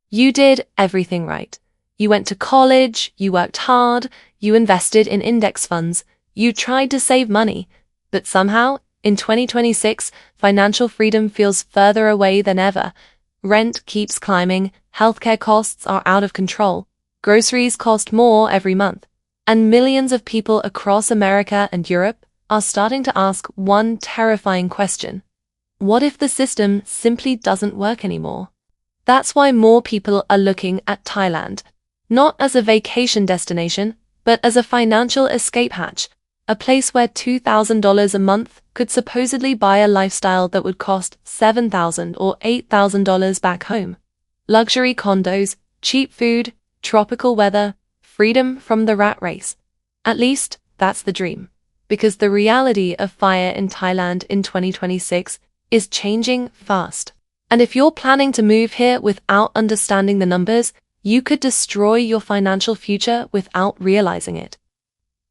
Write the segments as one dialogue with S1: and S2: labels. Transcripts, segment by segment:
S1: You did everything right. You went to college, you worked hard, you invested in index funds, you tried to save money. But somehow, in 2026, financial freedom feels further away than ever. Rent keeps climbing, healthcare costs are out of control, groceries cost more every month, and millions of people across America and Europe are starting to ask one terrifying question. What if the system simply doesn't work anymore? That's why more people are looking at Thailand, not as a vacation destination, but as a financial escape hatch, a place where $2,000 a month could supposedly buy a lifestyle that would cost $7,000 or $8,000 back home. Luxury condos, cheap food, tropical weather, freedom from the rat race. At least, that's the dream. Because the reality of fire in Thailand in 2026 is changing fast. And if you're planning to move here without understanding the numbers, you could destroy your financial future without realizing it.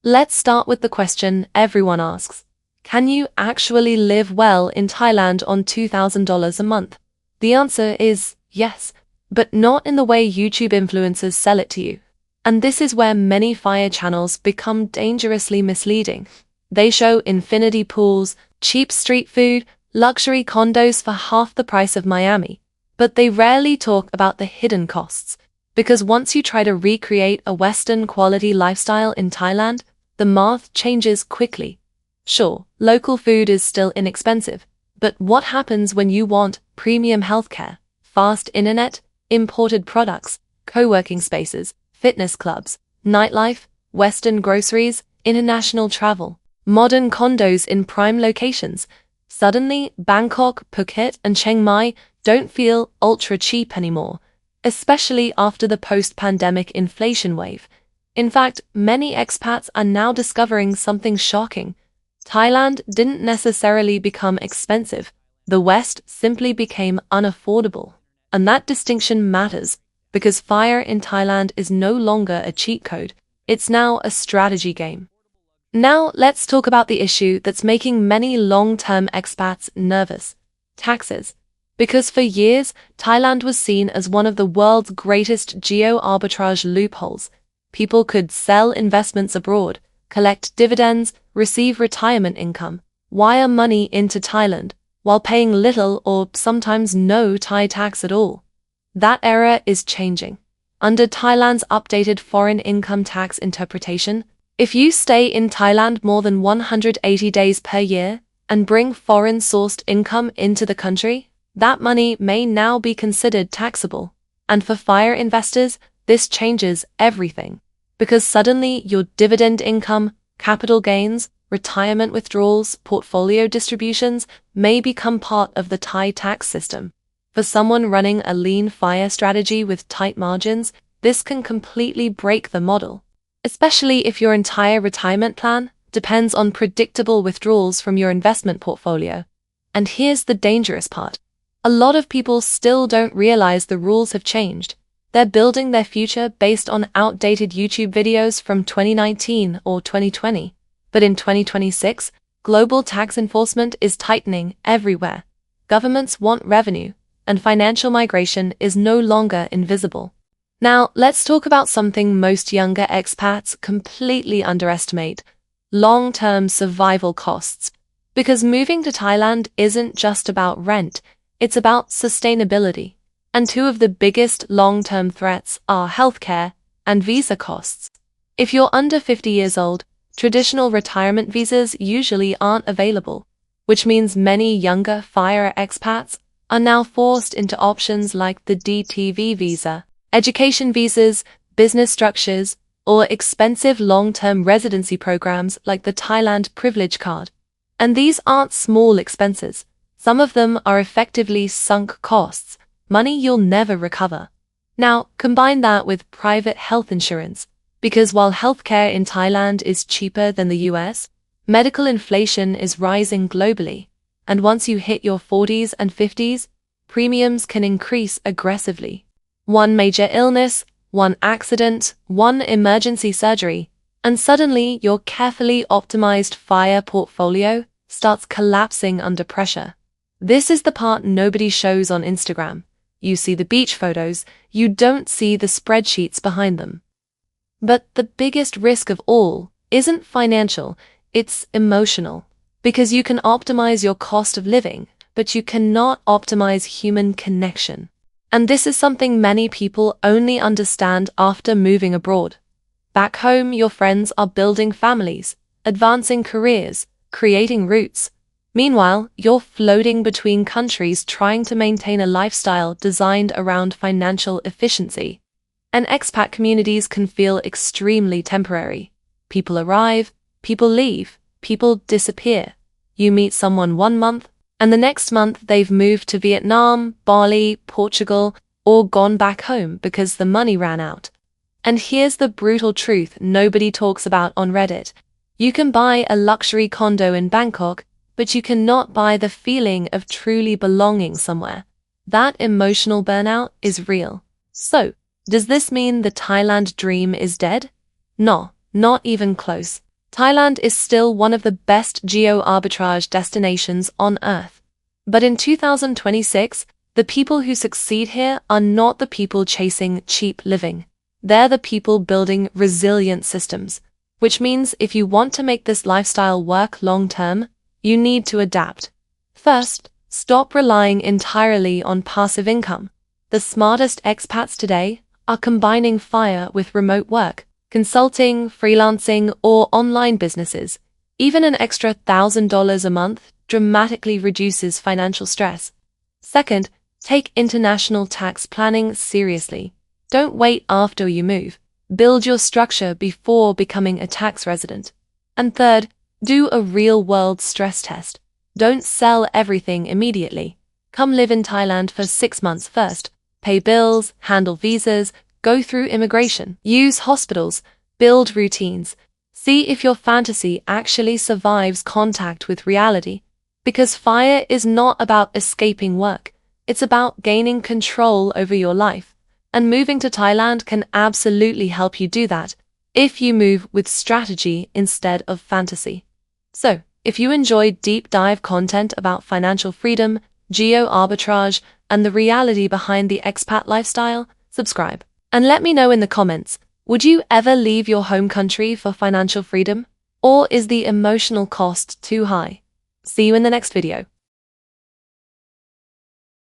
S1: Let's start with the question everyone asks. Can you actually live well in Thailand on $2,000 a month? The answer is yes, but not in the way YouTube influencers sell it to you. And this is where many fire channels become dangerously misleading. They show infinity pools, cheap street food, luxury condos for half the price of Miami. But they rarely talk about the hidden costs. Because once you try to recreate a Western quality lifestyle in Thailand, the math changes quickly. Sure, local food is still inexpensive, but what happens when you want premium healthcare, fast internet, imported products, co-working spaces, fitness clubs, nightlife, Western groceries, international travel, modern condos in prime locations? Suddenly, Bangkok, Phuket, and Chiang Mai don't feel ultra cheap anymore, especially after the post-pandemic inflation wave. In fact, many expats are now discovering something shocking. Thailand didn't necessarily become expensive. The West simply became unaffordable. And that distinction matters, because fire in Thailand is no longer a cheat code. It's now a strategy game. Now, let's talk about the issue that's making many long-term expats nervous: taxes. Because for years, Thailand was seen as one of the world's greatest geo-arbitrage loopholes. People could sell investments abroad, collect dividends, receive retirement income, wire money into Thailand, while paying little or sometimes no Thai tax at all. That era is changing. Under Thailand's updated foreign income tax interpretation, if you stay in Thailand more than 180 days per year and bring foreign-sourced income into the country, that money may now be considered taxable. And for fire investors, this changes everything. Because suddenly your dividend income, capital gains, retirement withdrawals, portfolio distributions may become part of the Thai tax system. For someone running a lean fire strategy with tight margins, this can completely break the model. Especially if your entire retirement plan depends on predictable withdrawals from your investment portfolio. And here's the dangerous part. A lot of people still don't realize the rules have changed. They're building their future based on outdated YouTube videos from 2019 or 2020. But in 2026, global tax enforcement is tightening everywhere. Governments want revenue, and financial migration is no longer invisible. Now, let's talk about something most younger expats completely underestimate: long-term survival costs. Because moving to Thailand isn't just about rent, it's about sustainability. And two of the biggest long-term threats are healthcare and visa costs. If you're under 50 years old, traditional retirement visas usually aren't available, which means many younger fire expats are now forced into options like the DTV visa, education visas, business structures, or expensive long-term residency programs like the Thailand Privilege Card. And these aren't small expenses. Some of them are effectively sunk costs, money you'll never recover. Now, combine that with private health insurance, because while healthcare in Thailand is cheaper than the US, medical inflation is rising globally. And once you hit your 40s and 50s, premiums can increase aggressively. One major illness, one accident, one emergency surgery, and suddenly your carefully optimized fire portfolio starts collapsing under pressure. This is the part nobody shows on Instagram. you see the beach photos, you don't see the spreadsheets behind them. But the biggest risk of all isn't financial, it's emotional. Because you can optimize your cost of living, but you cannot optimize human connection. And this is something many people only understand after moving abroad. Back home, your friends are building families, advancing careers, creating roots. Meanwhile, you're floating between countries trying to maintain a lifestyle designed around financial efficiency. And expat communities can feel extremely temporary. People arrive, people leave, people disappear. You meet someone 1 month, and the next month they've moved to Vietnam, Bali, Portugal, or gone back home because the money ran out. And here's the brutal truth nobody talks about on Reddit. You can buy a luxury condo in Bangkok, but you cannot buy the feeling of truly belonging somewhere. That emotional burnout is real. So, does this mean the Thailand dream is dead? No, not even close. Thailand is still one of the best geo-arbitrage destinations on Earth. But in 2026, the people who succeed here are not the people chasing cheap living. They're the people building resilient systems, which means if you want to make this lifestyle work long-term, you need to adapt. First, stop relying entirely on passive income. The smartest expats today are combining FIRE with remote work, consulting, freelancing, or online businesses. Even an extra $1,000 a month dramatically reduces financial stress. Second, take international tax planning seriously. Don't wait after you move. Build your structure before becoming a tax resident. And third, do a real-world stress test. Don't sell everything immediately. Come live in Thailand for 6 months first. Pay bills, handle visas, go through immigration, use hospitals, build routines. See if your fantasy actually survives contact with reality. Because FIRE is not about escaping work. It's about gaining control over your life. And moving to Thailand can absolutely help you do that, if you move with strategy instead of fantasy. So, if you enjoyed deep dive content about financial freedom, geo-arbitrage, and the reality behind the expat lifestyle, subscribe. And let me know in the comments, would you ever leave your home country for financial freedom? Or is the emotional cost too high? See you in the next video.